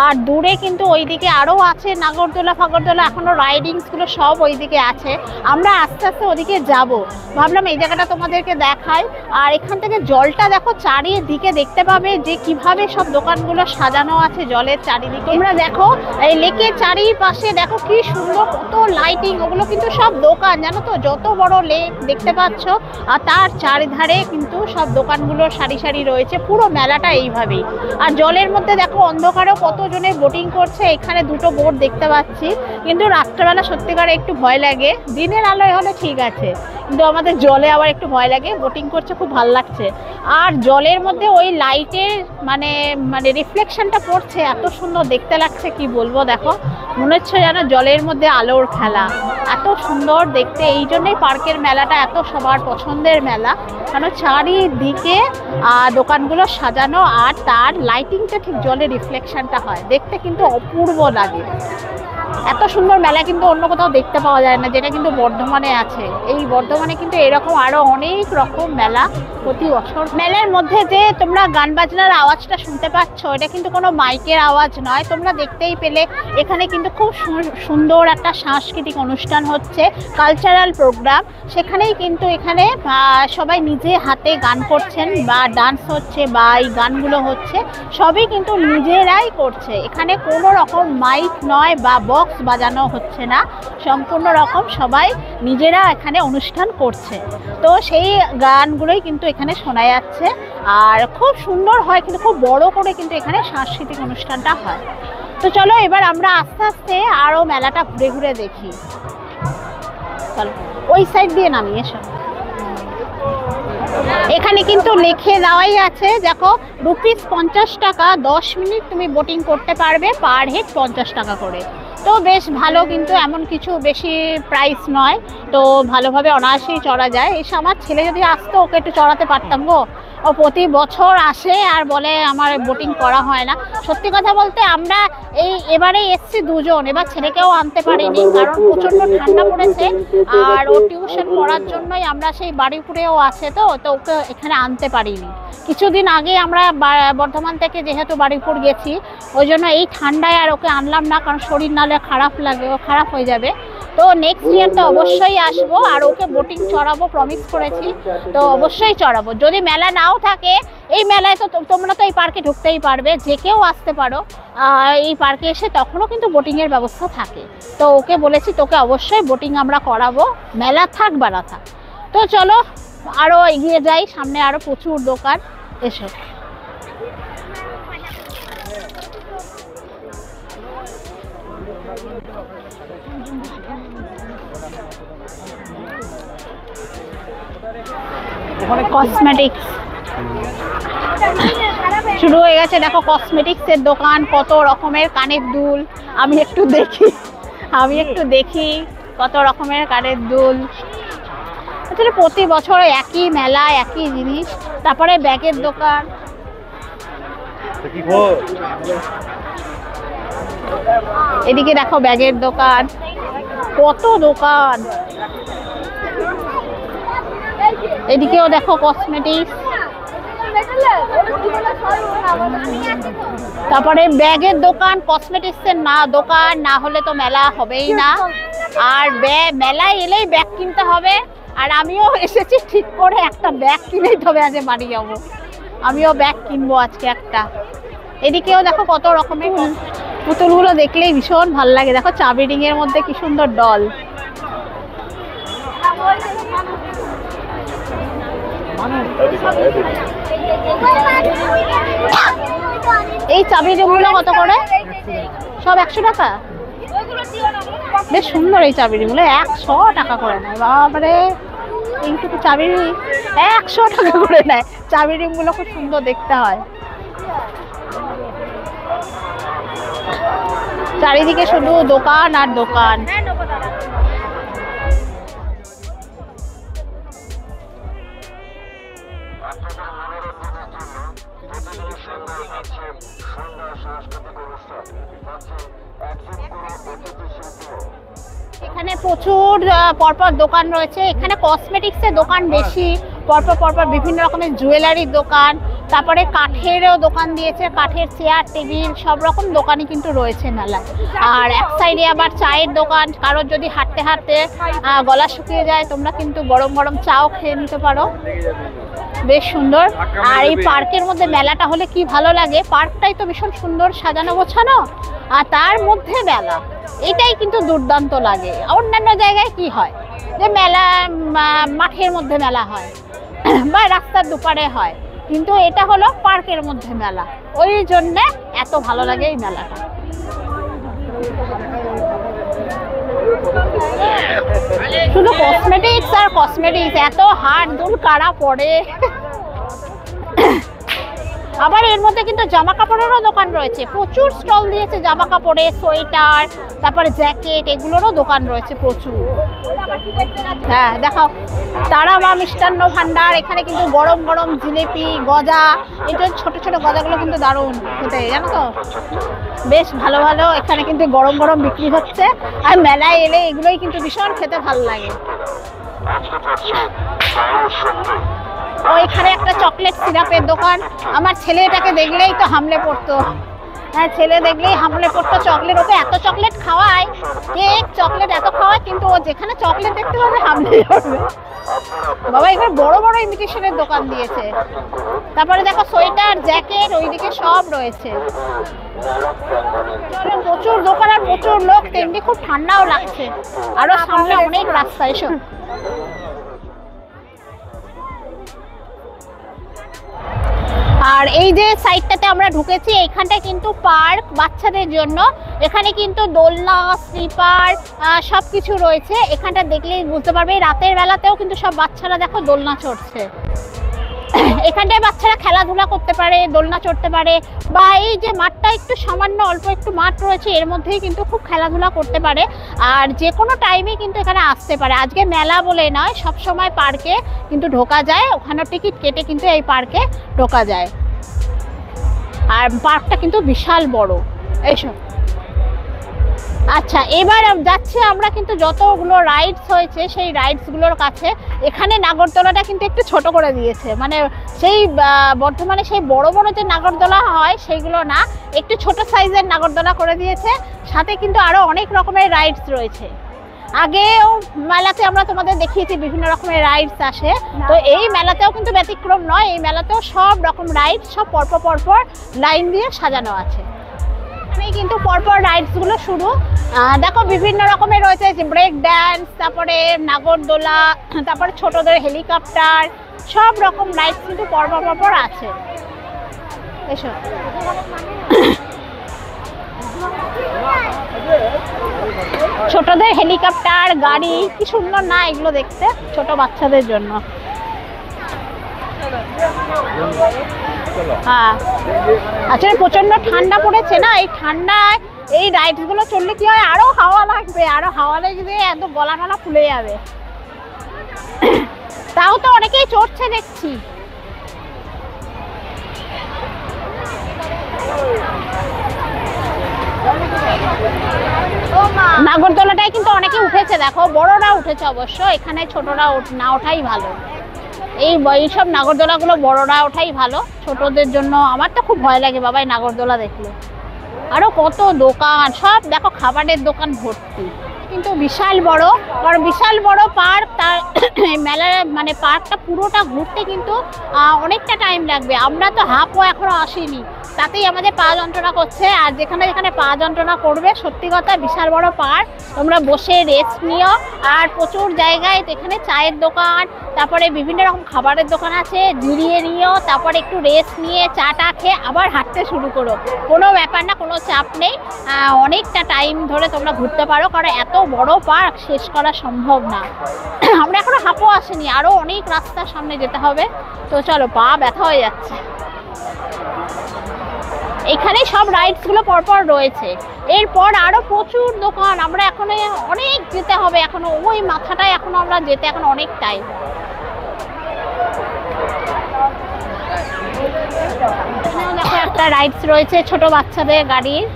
[SPEAKER 2] আর দূরে কিন্তু ওইদিকে আরও আছে নাগরদোলা ফাগরদোলা, এখনো রাইডিংসগুলো সব ওইদিকে আছে। আমরা আস্তে আস্তে ওদিকে যাব, ভাবলাম এই জায়গাটা তোমাদেরকে দেখাই। আর এখান থেকে জলটা দেখো চারিদিকে দেখতে পাবে যে কিভাবে সব দোকানগুলো সাজানো আছে জলের চারিদিকে। তোমরা দেখো এই লেকের চারিপাশে দেখো কি সুন্দর কত লাইটিং, ওগুলো কিন্তু সব দোকান, জানো তো, যত বড় লেক দেখতে পাচ্ছ আর তার চারিধারে কিন্তু সব দোকানগুলো সারি সারি রয়েছে, পুরো মেলাটা এইভাবেই। আর জলের মধ্যে দেখো অন্ধকারেও কতজনে বোটিং করছে, এখানে দুটো বোট দেখতে পাচ্ছি, কিন্তু রাত্রেবেলা সত্যিকারে একটু ভয় লাগে, দিনের আলোয় হলে ঠিক আছে, কিন্তু আমাদের জলে আবার একটু ভয় লাগে। বোটিং করছে খুব ভালো লাগছে, আর জলের মধ্যে ওই লাইটের মানে রিফ্লেকশনটা পড়ছে, এত সুন্দর দেখতে লাগছে কি বলবো। দেখো মনে হচ্ছে যেন জলের মধ্যে আলোর খেলা, এত সুন্দর দেখতে। এই জন্যই পার্কের মেলাটা এত সবার পছন্দের মেলা, কারণ চারিদিকে দোকানগুলো সাজানো, আর তার লাইটিংটা ঠিক জলের রিফ্লেকশনটা হয়, দেখতে কিন্তু অপূর্ব লাগে। এত সুন্দর মেলা কিন্তু অন্য কোথাও দেখতে পাওয়া যায় না, যেটা কিন্তু বর্ধমানে আছে। এই বর্ধমানে কিন্তু এরকম আরো অনেক রকম মেলা প্রতি বছর। মেলার মধ্যে যে তোমরা গান বাজনার আওয়াজটা শুনতে পাচ্ছ, এটা কিন্তু কোনো মাইকের আওয়াজ নয়, তোমরা দেখতেই পেলে। এখানে কিন্তু খুব সুন্দর একটা সাংস্কৃতিক অনুষ্ঠান হচ্ছে, কালচারাল প্রোগ্রাম। সেখানেই কিন্তু এখানে সবাই নিজে হাতে গান করছেন, বা ডান্স হচ্ছে, বা এই গানগুলো হচ্ছে, সবই কিন্তু নিজেরাই করছে। এখানে কোনো রকম মাইক নয় বা বক্স বাজানো হচ্ছে না, সম্পূর্ণ রকম সবাই নিজেরা এখানে অনুষ্ঠান করছে। তো সেই গানগুলোই কিন্তু এখানে শোনা যাচ্ছে, আর খুব সুন্দর হয়, কিন্তু খুব বড় করে কিন্তু এখানে সাংস্কৃতিক অনুষ্ঠানটা হয়। তো চলো এবার আমরা আস্তে আস্তে আরো মেলাটা ঘুরে ঘুরে দেখি। চলো ওই সাইড দিয়ে নামি, এসো। এখানে কিন্তু লিখে দেওয়াই আছে, দেখো ₹50 টাকা 10 মিনিট তুমি বোটিং করতে পারবে, পার হেড 50 টাকা করে। তো বেশ ভালো, কিন্তু এমন কিছু বেশি প্রাইস নয়, তো ভালোভাবে অনায়াসেই চড়া যায়। এসে আমার ছেলে যদি আসতো ওকে একটু চড়াতে পারতাম গো, ও প্রতি বছর আসে আর বলে আমার বোটিং করা হয় না। সত্যি কথা বলতে আমরা এবারে এসছি দুজন, এবার ছেলেকেও আনতে পারিনি কারণ প্রচণ্ড ঠান্ডা পড়েছে, আর ও টিউশন পড়ার জন্যই আমরা সেই বারুইপুরেও আছে তো ওকে এখানে আনতে পারিনি। কিছুদিন আগে আমরা বর্ধমান থেকে যেহেতু বারুইপুর গেছি, ওই জন্য এই ঠান্ডায় আর ওকে আনলাম না, কারণ শরীর নালে খারাপ হয়ে যাবে। তো নেক্সট ইয়ার তো অবশ্যই আসবো, আর ওকে বোটিং চড়াবো, প্রমিস করেছি, তো অবশ্যই চড়াবো। যদি মেলা নাও থাকে, এই মেলায় তো তোমরা তো এই পার্কে ঢুকতেই পারবে, যে কেউ আসতে পারো এই পার্কে এসে, তখনও কিন্তু বোটিংয়ের ব্যবস্থা থাকে। তো ওকে বলেছি তোকে অবশ্যই বোটিং আমরা করাবো, মেলা থাক বা না থাক। তো চলো আরও এগিয়ে যাই, সামনে আরও প্রচুর দোকান। এসো, কসমেটিক্স শুরু হয়ে গেছে, দেখো কসমেটিক্সের দোকান, কত রকমের কানের দুল। আমি একটু দেখি কত রকমের কানের দুল। আসলে প্রতি বছর একই মেলা, একই জিনিস। তারপরে ব্যাগের দোকান, এদিকে দেখো ব্যাগের দোকান, কত দোকান। এদিকেও দেখো কসমেটিক্স, তারপরে ব্যাগের দোকান, কসমেটিক্সের দোকান না হলে তো মেলা হবেই না। আর মেলায় এলেই ব্যাগ কিনতে হবে, আর আমিও এসেছি ঠিক করে একটা ব্যাগ কিনেই তবে আজ বাড়ি যাবো। আমিও ব্যাগ কিনবো আজকে একটা। এদিকেও দেখো কত রকমের পুতুলগুলো, দেখলেই ভীষণ ভালো লাগে। দেখো চাবি রিংয়ের মধ্যে কি সুন্দর ডল। এই চাবি রিংগুলো কত করে? সব 100 টাকা? বেশ সুন্দর এই চাবি রিংগুলো, 100 টাকা করে নেয়। বাবারে, এইটুকু চাবি রিং 100 টাকা করে নেয়। চাবি রিংগুলো খুব সুন্দর দেখতে হয়। চারিদিকে শুধু দোকান আর দোকান। এখানে প্রচুর পরপর দোকান রয়েছে। এখানে কসমেটিক্সের দোকান বেশি, পরপর বিভিন্ন রকমের জুয়েলারির দোকান, তারপরে কাঠেরও দোকান দিয়েছে, কাঠের চেয়ার টেবিল সব রকম দোকানই কিন্তু রয়েছে মেলায়। আর এক সাইডে আবার চায়ের দোকান, কারোর যদি হাঁটতে হাঁটতে গলা শুকিয়ে যায়, তোমরা কিন্তু গরম গরম চাও খেয়ে নিতে পারো, বেশ সুন্দর। আর এই পার্কের মধ্যে মেলাটা হলে কি ভালো লাগে, পার্কটাই তো ভীষণ সুন্দর সাজানো গোছানো, আর তার মধ্যে মেলা, এটাই কিন্তু দুর্দান্ত লাগে। অন্যান্য জায়গায় কি হয় যে মেলা মাঠের মধ্যে মেলা হয় বা রাস্তার দুপারে হয়, কিন্তু এটা হলো পার্কের মধ্যে মেলা, ওই জন্য এত ভালো লাগে এই মেলাটা। শুধু কসমেটিক্স আর কসমেটিক্স, এত হাড় দুল কারা পড়ে। আবার এর মধ্যে কিন্তু জামা কাপড়েরও দোকান রয়েছে, প্রচুর স্টল দিয়েছে জামা কাপড়ের, সোয়েটার, তারপরে জ্যাকেট, এগুলোরও দোকান রয়েছে প্রচুর। হ্যাঁ দেখাও, তারা মা মিষ্টান্ন ভান্ডার, এখানে কিন্তু গরম গরম জিলেপি, গজা, এটা ছোট ছোট গজাগুলো কিন্তু দারুণ খেতে, জানো তো, বেশ ভালো ভালো এখানে কিন্তু গরম গরম বিক্রি হচ্ছে। আর মেলায় এলে এগুলোই কিন্তু ভীষণ খেতে ভালো লাগে। ওইখানে একটা চকলেট সিরাপের দোকান, আমার ছেলে এটাকে দেখলেই তো হামলে পড়তো। হ্যাঁ, ছেলে দেখলেই হামলে পড়তো চকলেট, ওকে এত চকলেট খাওয়ায়, কেক চকলেট এত খাওয়ায়, কিন্তু ও যেখানে চকলেট দেখতে পাবে হামলে পড়বে। বাবা এখানে বড় বড় ইমিটেশনের দোকান দিয়েছে। তারপরে দেখো সোয়েটার, জ্যাকেট, ওইদিকে সব রয়েছে, প্রচুর দোকান আর প্রচুর লোক, তেমনি খুব ঠান্ডাও লাগছে। আরো সামনে অনেক রাস্তা, এসো। আর এই যে সাইডটাতে আমরা ঢুকেছি, এইখানটা কিন্তু পার্ক বাচ্চাদের জন্য, এখানে কিন্তু দোলনা, স্লিপার সব কিছু রয়েছে। এখানটা দেখলেই বুঝতে পারবে, রাতের বেলাতেও কিন্তু সব বাচ্চারা দেখো দোলনা চড়ছে। এখানটায় বাচ্চারা খেলাধুলা করতে পারে, দোলনা চড়তে পারে, বা এই যে মাঠটা একটু সামান্য অল্প একটু মাঠ রয়েছে এর মধ্যেই কিন্তু খুব খেলাধুলা করতে পারে। আর যে কোনো টাইমে কিন্তু এখানে আসতে পারে, আজকে মেলা বলে নয়, সব সময় পার্কে কিন্তু ঢোকা যায়, ওখানে টিকিট কেটে কিন্তু এই পার্কে ঢোকা যায়। আর পার্কটা কিন্তু বিশাল বড়। এইসব আচ্ছা, এবার যাচ্ছি আমরা কিন্তু যতগুলো রাইডস হয়েছে সেই রাইডসগুলোর কাছে। এখানে নাগরদোলাটা কিন্তু একটু ছোট করে দিয়েছে, মানে সেই বর্তমানে সেই বড় বড় যে নাগরদোলা হয় সেইগুলো না, একটু ছোট সাইজের নাগরদোলা করে দিয়েছে। সাথে কিন্তু আরও অনেক রকমের রাইডস রয়েছে। আগেও মেলাতে আমরা তোমাদের দেখিয়েছি বিভিন্ন রকমের রাইডস আসে, তো এই মেলাতেও কিন্তু ব্যতিক্রম নয়। এই মেলাতেও সব রকম রাইড সব পরপর পরপর লাইন দিয়ে সাজানো আছে। এখানেই কিন্তু পরপর রাইডসগুলো শুরু। দেখো বিভিন্ন রকমের রয়েছে, যে ব্রেক ড্যান্স, তারপরে নাগরদোলা, তারপরে ছোটদের হেলিকপ্টার, সব রকম রাইডস কিন্তু পরপর পরপর আছে। এসো ছোটদের হেলিকপ্টার, গাড়ি, কি সুন্দর না এগুলো দেখতে, ছোট বাচ্চাদের জন্য। হ্যাঁ, আসলে প্রচন্ড ঠান্ডা পড়েছে না, এই ঠান্ডায় এই রাইডসগুলো চললে কি হয়, আরো হাওয়া লাগবে, আরো হাওয়া লেগে একদম গলা টলা ফুলে যাবে। তাও তো অনেকেই চড়ছে দেখছি। নাগরদোলাটাই কিন্তু অনেকে উঠেছে, দেখো বড়রা উঠেছে অবশ্য, এখানে ছোটরা না ওঠাই ভালো। এইসব নাগরদোলাগুলো বড়রা ওঠাই ভালো, ছোটদের জন্য আমার তো খুব ভয় লাগে বাবা এই নাগরদোলা দেখলে। আরো কত দোকান, সব দেখো খাবারের দোকান ভর্তি, কিন্তু বিশাল বড়, কারণ বিশাল বড় পার্ক। তার মেলার মানে পার্কটা পুরোটা ঘুরতে কিন্তু অনেকটা টাইম লাগবে। আমরা তো হাফও এখনো আসিনি, তাতেই আমাদের পা যন্ত্রণা করছে। আর যেখানে যেখানে পা যন্ত্রণা করবে, সত্যি কথা বিশাল বড় পার্ক, তোমরা বসে রেস্ট নিও। আর প্রচুর জায়গায় এখানে চায়ের দোকান, তারপরে বিভিন্ন রকম খাবারের দোকান আছে, জিরিয়ে নিও, তারপরে একটু রেস্ট নিয়ে চাটা খেয়ে আবার হাঁটতে শুরু করো, কোনো ব্যাপার না, কোনো চাপ নেই। অনেকটা টাইম ধরে তোমরা ঘুরতে পারো, কারণ এত বড় পার্ক শেষ করা সম্ভব না। আমরা এখনো হাঁপও আসেনি, আরও অনেক রাস্তার সামনে যেতে হবে। তো চলো, পা ব্যথা হয়ে যাচ্ছে। এখানে সব রাইডসগুলো পরপর রয়েছে, এরপর আরো প্রচুর দোকান। আমরা এখনো অনেক যেতে হবে, এখনো ওই মাথাটায় এখনো আমরা যেতে এখন অনেক টাইম। দেখো একটা রাইডস রয়েছে ছোট বাচ্চাদের গাড়ির,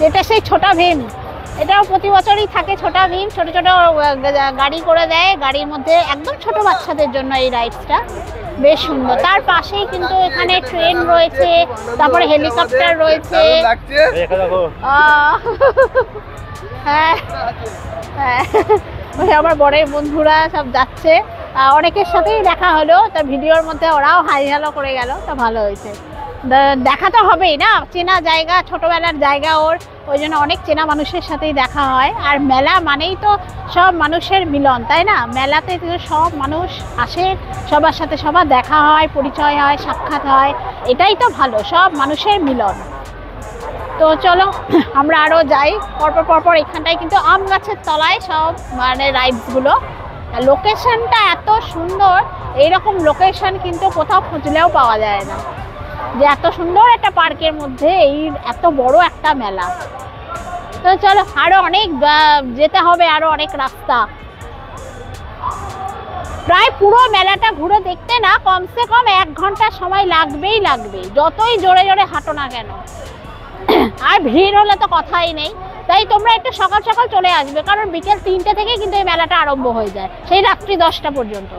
[SPEAKER 2] যেটা সেই ছোটা ভীম, এটাও প্রতি বছরই থাকে ছোটা ভীম, ছোট ছোট গাড়ি করে দেয়, গাড়ির মধ্যে একদম ছোট বাচ্চাদের জন্য এই রাইডসটা বেশ সুন্দর। তার পাশেই কিন্তু এখানে ট্রেন রয়েছে, তারপরে হেলিকপ্টার রয়েছে। হ্যাঁ হ্যাঁ, ওই আমার বড়ের বন্ধুরা সব যাচ্ছে, অনেকের সাথেই দেখা হলো, তার ভিডিওর মধ্যে ওরাও হাই হ্যালো করে গেল, তা ভালো হয়েছে। দেখা তো হবেই না, চেনা জায়গা, ছোটবেলার জায়গা ওই জন্য অনেক চেনা মানুষের সাথেই দেখা হয়। আর মেলা মানেই তো সব মানুষের মিলন, তাই না? মেলাতে সব মানুষ আসে, সবার সাথে সবার দেখা হয়, পরিচয় হয়, সাক্ষাৎ হয়, এটাই তো ভালো, সব মানুষের মিলন। তো চলো আমরা আরও যাই পরপর পরপর। এখানটায় কিন্তু আম গাছের তলায় সব মানে রাইডসগুলো, লোকেশনটা এত সুন্দর, এইরকম লোকেশন কিন্তু কোথাও খুঁজলেও পাওয়া যায় না, যে এত সুন্দর একটা পার্কের মধ্যে এই এত বড় একটা মেলা। তো চলো, আরো অনেক যেতে হবে, আরো অনেক রাস্তা। প্রায় পুরো মেলাটা ঘুরে দেখতে না কমসে কম 1 ঘন্টা সময় লাগবেই লাগবে, যতই জোরে জোরে হাঁটো না কেন। আর ভিড় হলে তো কথাই নেই, তাই তোমরা একটু সকাল সকাল চলে আসবে, কারণ বিকেল 3টে থেকে কিন্তু এই মেলাটা আরম্ভ হয়ে যায়, সেই রাত্রি 10টা পর্যন্ত।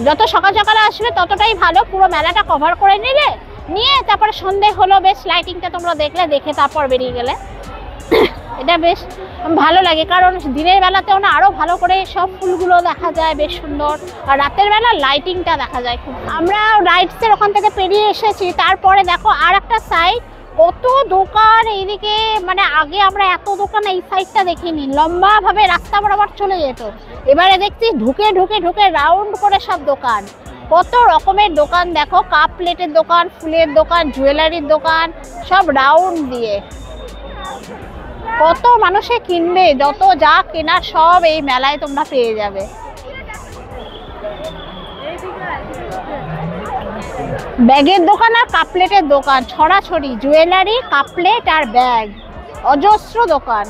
[SPEAKER 2] যত সকাল সকালে আসবে ততটাই ভালো, পুরো মেলাটা কভার করে নিয়ে তারপরে সন্ধে হলো, বেশ লাইটিংটা তোমরা দেখে তারপর বেরিয়ে গেলে এটা বেশ ভালো লাগে, কারণ দিনের বেলাতেও না আরো ভালো করে সব ফুলগুলো দেখা যায়, বেশ সুন্দর। আর রাতের বেলা লাইটিংটা দেখা যায় খুব। আমরা রাইডসের ওখান থেকে পেরিয়ে এসেছি, তারপরে দেখো আর একটা সাইড, কত দোকান এইদিকে, মানে আগে আমরা এত দোকান এই সাইডটা দেখিনি, লম্বা ভাবে রাস্তা বরাবর চলে যেত, এবারে দেখছি ঢুকে ঢুকে ঢুকে রাউন্ড করে সব দোকান, কত রকমের দোকান দেখো, কাপ প্লেটের দোকান, ফুলের দোকান, জুয়েলারির দোকান, সব রাউন্ড দিয়ে। কত মানুষে কিনবে, যত যা কেনার সব এই মেলায় তোমরা পেয়ে যাবে। ব্যাগের দোকান আর কাপলেটের দোকান ছড়াছড়ি, জুয়েলারি, কাপলেট আর ব্যাগ, অজস্র দোকান।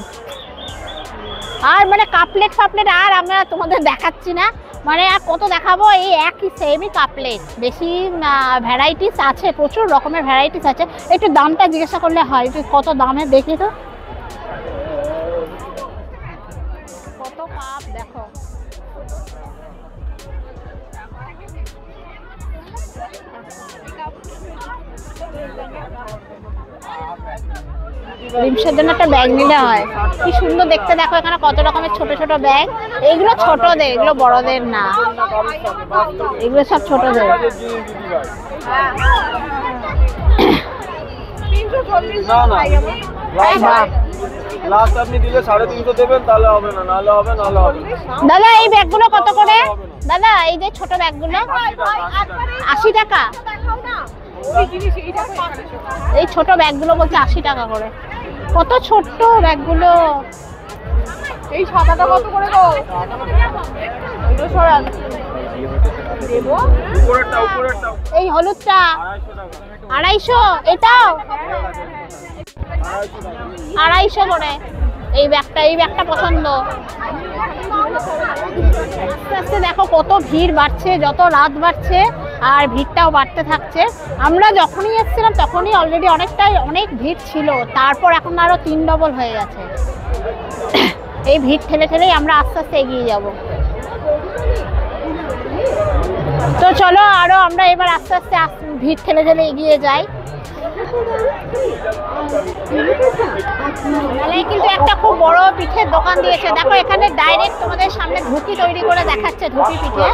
[SPEAKER 2] আর মানে কাপলেট ফাপলেট আর আমরা তোমাদের দেখাচ্ছি না, মানে আর কত দেখাবো, এই একই সেমই কাপলেট, বেশি ভ্যারাইটিস আছে, প্রচুর রকমের ভ্যারাইটিস আছে। একটু দামটা জিজ্ঞাসা করলে হয়, একটু কত দামের দেখি তো, কত কাপ দেখো। রিমসের জন্য একটা ব্যাগ নিলে হয়, কি সুন্দর দেখতে, দেখো এখানে কত রকমের ছোট ছোট ব্যাগ। এইগুলো ছোটদের, এগুলো বড়দের না, এগুলো সব ছোটদের।
[SPEAKER 4] লাস্ট আপনি দিলে 350 দেবেন, তাহলে হবে না, নাহলে হবে, নাহলে হবে।
[SPEAKER 2] দাদা এই ব্যাগগুলো কত করে? দাদা এই যে ছোট ব্যাগগুলো 80 টাকা। এই ছোট ব্যাগগুলো বলছে 80 টাকা করে, কত ছোট্ট ব্যাগগুলো। এই ছাতাটা কত করে গো? এই হলুদটা 250, এটাও 250 করে। এই ব্যাগটা পছন্দ। আস্তে আস্তে দেখো কত ভিড় বাড়ছে, যত রাত বাড়ছে আর ভিড়টাও বাড়তে থাকছে। আমরা যখনই এসেছিলাম তখনই অলরেডি অনেক ভিড় ছিল, তারপর এখন আরো 3 ডবল হয়ে গেছে। এই ভিড় ঠেলে ঠেলেই আমরা আস্তে আস্তে এগিয়ে যাব। তো চলো আরো আমরা এবার আস্তে আস্তে ভিড় ঠেলে ঠেলে এগিয়ে যাই। কিন্তু একটা খুব বড় পিঠের দোকান দিয়েছে, দেখো এখানে ডাইরেক্ট তোমাদের সামনে ধুতি তৈরি করে দেখাচ্ছে, ধুতি পিঠে।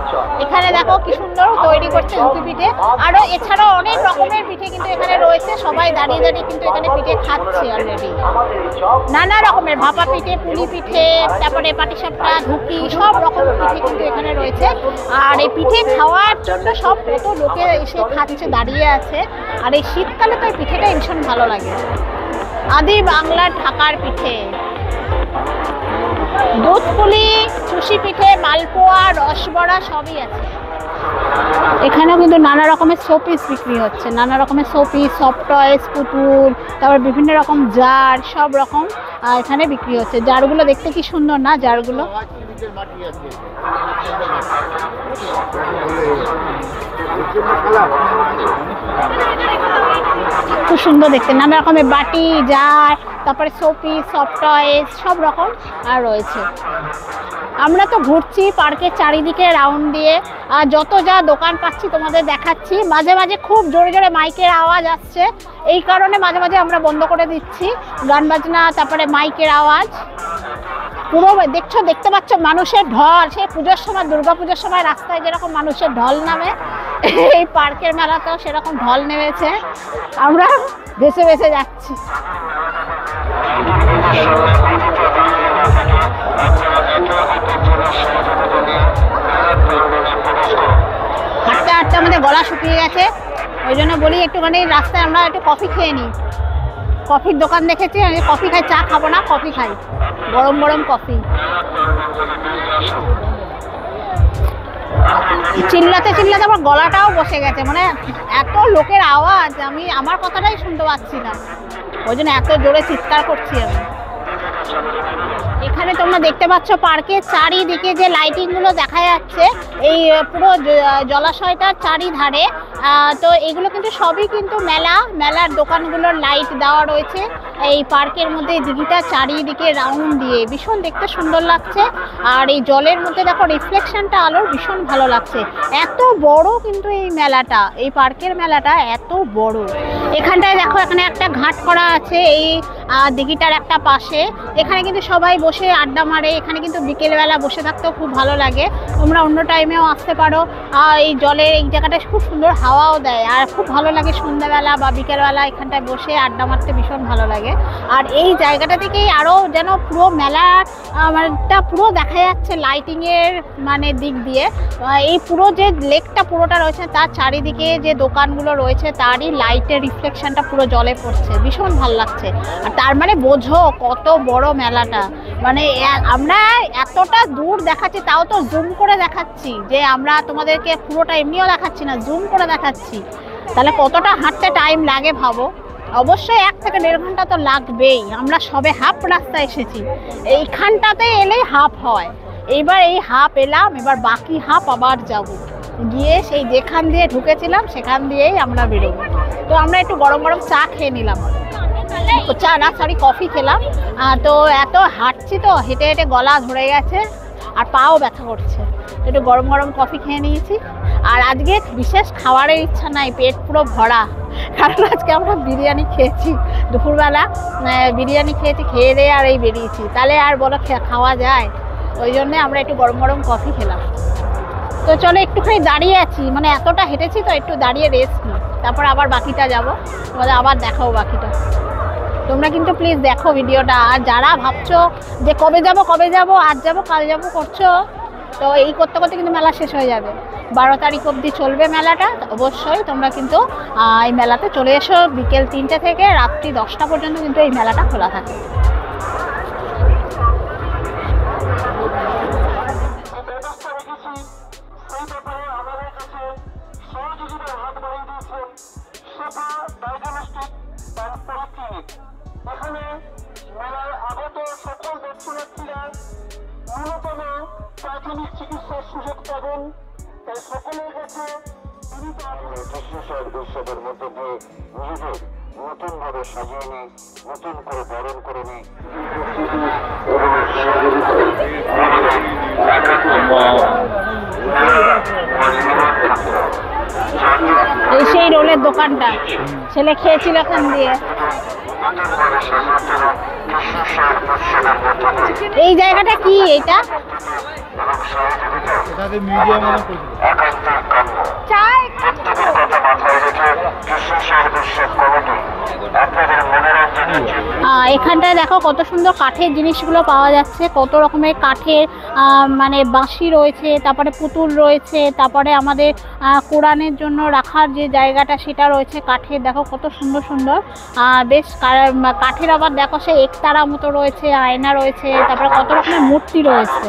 [SPEAKER 2] এখানে দেখো কি সুন্দর তৈরি করছে ধুতি পিঠে। আরো এছাড়াও অনেক রকমের পিঠে কিন্তু এখানে রয়েছে, সবাই দাঁড়িয়ে দাঁড়িয়ে কিন্তু এখানে পিঠে খাচ্ছে অলরেডি। নানা রকমের ভাপা পিঠে, পুলি পিঠে, তারপরে পাটিসাপটা, ধুতি, সব রকমের পিঠে কিন্তু এখানে রয়েছে। আর এই পিঠে খাওয়ার জন্য সব কত লোকে এসে খাচ্ছে, দাঁড়িয়ে আছে। আর এই শীতকালে তো এই পিঠেটা ভীষণ ভালো লাগে। আদি বাংলার ঢাকার পিঠে, দুধ পুলি, চুষি পিঠে, মালপোয়া, রসবড়া সবই আছে। এখানেও কিন্তু নানা রকমের শোপিস বিক্রি হচ্ছে, নানা রকমের শোপিস, সফট টয়েস, পুতুল, তারপর বিভিন্ন রকম জার, সব রকম এখানে বিক্রি হচ্ছে। জারগুলো দেখতে কি সুন্দর না, জারগুলো খুব সুন্দর দেখতে। নানা রকমের বাটি, জার, তারপরে শোপিস, সফট টয়েস, সব রকম আর রয়েছে। আমরা তো ঘুরছি পার্কের চারিদিকে রাউন্ড দিয়ে, আর যত যা দোকান পাচ্ছি তোমাদের দেখাচ্ছি। মাঝে মাঝে খুব জোরে জোরে মাইকের আওয়াজ আসছে, এই কারণে মাঝে মাঝে আমরা বন্ধ করে দিচ্ছি গান বাজনা, তারপরে মাইকের আওয়াজ। পুরো দেখতে পাচ্ছ মানুষের ঢল, সেই পুজোর সময়, দুর্গাপুজোর সময় রাস্তায় যেরকম মানুষের ঢল নামে, এই পার্কের মেলাতেও সেরকম ঢল নেমেছে। আমরা ভেসে ভেসে যাচ্ছি। হাঁটতে হাঁটতে আমাদের গলা শুকিয়ে গেছে, ওই জন্য বলি একটুখানি রাস্তায় আমরা একটু কফি খেয়ে নিই। কফির দোকান দেখেছি, আমি কফি খাই, চা খাবো না, কফি খাই, গরম গরম কফি। চিল্লাতে চিল্লাতে আমার গলাটাও বসে গেছে, মানে এত লোকের আওয়াজ, আমি আমার কথাটাই শুনতে পাচ্ছি না, ওই জন্য এত জোরে চিৎকার করছি আমি। এখানে তোমরা দেখতে পাচ্ছ পার্কের চারিদিকে যে লাইটিং গুলো দেখা যাচ্ছে, এই পুরো জলাশয়টার চারিধারে। তো এগুলো কিন্তু সবই কিন্তু মেলার দোকানগুলোর লাইট দেওয়া রয়েছে এই পার্কের মধ্যে, দিঘিটা চারিদিকে রাউন্ড দিয়ে, ভীষণ দেখতে সুন্দর লাগছে। আর এই জলের মধ্যে দেখো রিফ্লেকশনটা আলোর, ভীষণ ভালো লাগছে। এত বড় কিন্তু এই মেলাটা, এই পার্কের মেলাটা এত বড়। এখানটায় দেখো এখানে একটা ঘাট করা আছে এই দিঘিটার একটা পাশে, এখানে কিন্তু সবাই বসে আড্ডা মারে। এখানে কিন্তু বিকেলবেলা বসে থাকতেও খুব ভালো লাগে, তোমরা অন্য টাইমেও আসতে পারো। এই জলের এই জায়গাটা খুব সুন্দর হাওয়াও দেয়, আর খুব ভালো লাগে সন্ধ্যাবেলা বা বিকেলবেলা এখানটায় বসে আড্ডা মারতে ভীষণ ভালো লাগে। আর এই জায়গাটা থেকেই আরও যেন পুরো মেলাটা পুরো দেখা যাচ্ছে লাইটিংয়ের মানে দিক দিয়ে। এই পুরো যে লেকটা পুরোটা রয়েছে তার চারিদিকে যে দোকানগুলো রয়েছে তারই লাইটের রিফ্লেকশনটা পুরো জলে পড়ছে, ভীষণ ভালো লাগছে। আর তার মানে বোঝো কত বড় মেলাটা, মানে আমরা এতটা দূর দেখাচ্ছি, তাও তো জুম করে দেখাচ্ছি, যে আমরা তোমাদেরকে পুরোটা এমনিও দেখাচ্ছি না, জুম করে দেখাচ্ছি। তাহলে কতটা হাঁটতে টাইম লাগে ভাবো। অবশ্যই 1 থেকে 1.5 ঘন্টা তো লাগবেই। আমরা সবে হাফ রাস্তা এসেছি, এইখানটাতে এলেই হাফ হয়। এইবার এই হাফ এলাম, এবার বাকি হাফ আবার যাব, গিয়ে সেই যেখান দিয়ে ঢুকেছিলাম সেখান দিয়েই আমরা বেরোবো। তো আমরা একটু গরম গরম চা খেয়ে নিলাম, চা না সরি কফি খেলাম। তো এত হাঁটছি তো হেঁটে হেঁটে গলা ধরে গেছে আর পাও ব্যথা করছে, একটু গরম গরম কফি খেয়ে নিয়েছি। আর আজকে বিশেষ খাবারের ইচ্ছা নাই, পেট পুরো ভরা, কারণ আজকে আমরা বিরিয়ানি খেয়েছি দুপুরবেলা, বিরিয়ানি খেয়েছি, খেয়ে দিয়ে আর এই বেরিয়েছি, তাহলে আর বলো খাওয়া যায়? ওই জন্যে আমরা একটু গরম গরম কফি খেলাম। তো চলো একটুখানি দাঁড়িয়ে আছি, মানে এতটা হেঁটেছি তো একটু দাঁড়িয়ে রেস্ট নিই, তারপর আবার বাকিটা যাবো, তোমাদের আবার দেখাবো বাকিটা। তোমরা কিন্তু প্লিজ দেখো ভিডিওটা। আর যারা ভাবছো যে কবে যাব আজ যাব কাল যাব করছো, তো এই করতে করতে কিন্তু মেলা শেষ হয়ে যাবে। 12 তারিখ অবধি চলবে মেলাটা। অবশ্যই তোমরা কিন্তু এই মেলাতে চলে এসো। বিকেল 3টে থেকে রাত্রি 10টা পর্যন্ত কিন্তু এই মেলাটা খোলা থাকে।
[SPEAKER 5] এখানে মেলায় আগত সকল দর্শনার্থীরা ন্যূনতম প্রাথমিক চিকিৎসার সুযোগ পাবেন। তাই সকলের কাছে উৎসবের মধ্যে দিয়ে নিজেদের নতুন ভাবে সাজিয়ে নিই, নতুন করে বরণ করে নিই।
[SPEAKER 2] এই সেই রোলের দোকানটা ছেলে খেয়েছিল এখান দিয়ে। এই জায়গাটা কি? এটা এখানটায় দেখো কত সুন্দর কাঠের জিনিসগুলো পাওয়া যাচ্ছে, কত রকমের কাঠের মানে বাঁশি রয়েছে, তারপরে পুতুল রয়েছে, তারপরে আমাদের কোরআনের জন্য রাখার যে জায়গাটা সেটা রয়েছে কাঠের। দেখো কত সুন্দর সুন্দর বেশ কাঠের, আবার দেখো সে একতারা মতো রয়েছে, আয়না রয়েছে, তারপরে কত রকমের মূর্তি রয়েছে।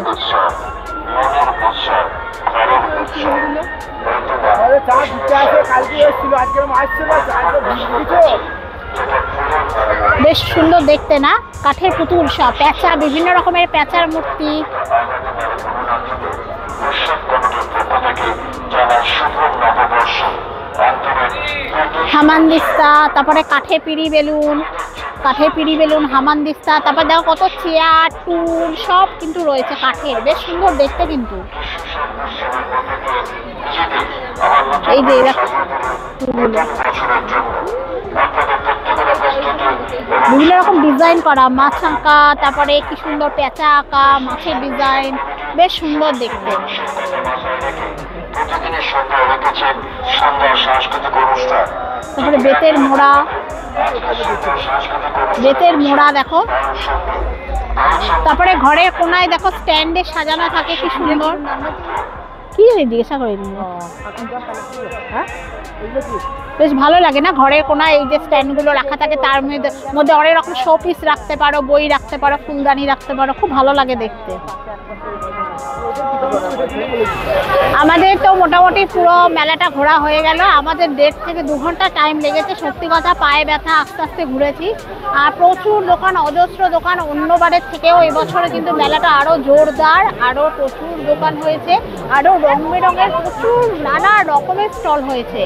[SPEAKER 2] বেশ সুন্দর দেখতে না, কাঠের পুতুল সব, প্যাঁচা, বিভিন্ন রকমের প্যাঁচার মূর্তি। হামানদিস্তা, তারপরে কাঠের পিড়ি বেলুন, হামানদিস্তা, তারপর দেখো কত চেয়ার টুল সব কিন্তু রয়েছে কাঠের, বেশ সুন্দর দেখতে কিন্তু। এই যে দেখো বিভিন্ন রকম ডিজাইন করা, মাছ আঁকা, তারপরে কি সুন্দর পেঁচা আঁকা, মাছের ডিজাইন, বেশ সুন্দর দেখতে। তারপরে বেতের মোড়া দেখো, তারপরে ঘরের কোনায় দেখো স্ট্যান্ডে সাজানো থাকে, কি সুন্দর। কি জিজ্ঞাসা করে নি, বেশ ভালো লাগে না ঘরের কোনায় এই যে স্ট্যান্ডগুলো রাখা থাকে, তার মধ্যে অনেক রকম শো পিস রাখতে পারো, বই রাখতে পারো, ফুলদানি রাখতে পারো, খুব ভালো লাগে দেখতে। আমাদের তো মোটামুটি পুরো মেলাটা ঘোরা হয়ে গেল। আমাদের 1.5 থেকে 2 ঘন্টা টাইম লেগেছে, সত্যি কথা পায়ে ব্যথা, আস্তে আস্তে ঘুরেছি। আর প্রচুর দোকান, অজস্র দোকান, অন্যবারের থেকেও এবছরে কিন্তু মেলাটা আরও জোরদার, আরও প্রচুর দোকান হয়েছে, আরও রং বেরঙের প্রচুর নানা রকমের স্টল হয়েছে।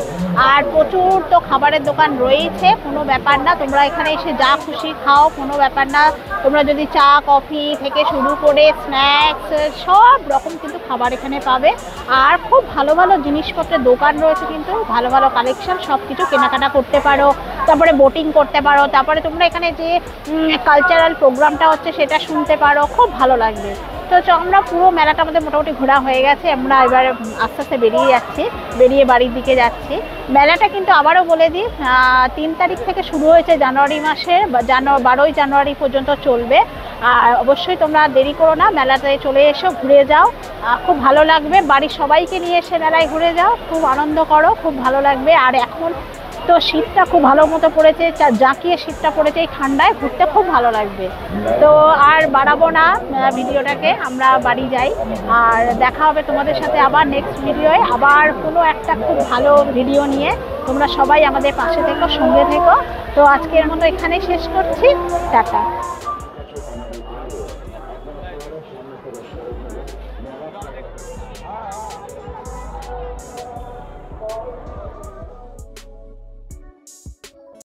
[SPEAKER 2] আর প্রচুর তো খাবারের দোকান রয়েছে, কোনো ব্যাপার না, তোমরা এখানে এসে যা খুশি খাও, কোনো ব্যাপার না। তোমরা যদি চা কফি থেকে শুরু করে স্ন্যাক্স সব রকম কিন্তু খাবার এখানে পাবে। আর খুব ভালো ভালো জিনিসপত্রের দোকান রয়েছে, কিন্তু ভালো ভালো কালেকশন, সব কিছু কেনাকাটা করতে পারো, তারপরে বোটিং করতে পারো, তারপরে তোমরা এখানে যে কালচারাল প্রোগ্রামটা হচ্ছে সেটা শুনতে পারো, খুব ভালো লাগবে। তো আমরা পুরো মেলাটা আমাদের মোটামুটি ঘোরা হয়ে গেছে, আমরা এবার আস্তে আস্তে বেরিয়ে বাড়ির দিকে যাচ্ছি। মেলাটা কিন্তু আবারও বলে দিই 3 তারিখ থেকে শুরু হয়েছে জানুয়ারি মাসের, 12ই জানুয়ারি পর্যন্ত চলবে। আর অবশ্যই তোমরা দেরি করো না, মেলাতে চলে এসো, ঘুরে যাও, খুব ভালো লাগবে। বাড়ির সবাইকে নিয়ে এসে মেলায় ঘুরে যাও, খুব আনন্দ করো, খুব ভালো লাগবে। আর এখন তো শীতটা খুব ভালো মতো পড়েছে, জাঁকিয়ে শীতটা পড়েছে, এই ঠান্ডায় ঘুরতে খুব ভালো লাগবে। তো আর বাড়াবো না ভিডিওটাকে, আমরা বাড়ি যাই। আর দেখা হবে তোমাদের সাথে আবার নেক্সট ভিডিওয়ে, আবার কোনো একটা খুব ভালো ভিডিও নিয়ে। তোমরা সবাই আমাদের পাশে থেকো, সঙ্গে থেকো। তো আজকের মতো এখানেই শেষ করছি, টাটা।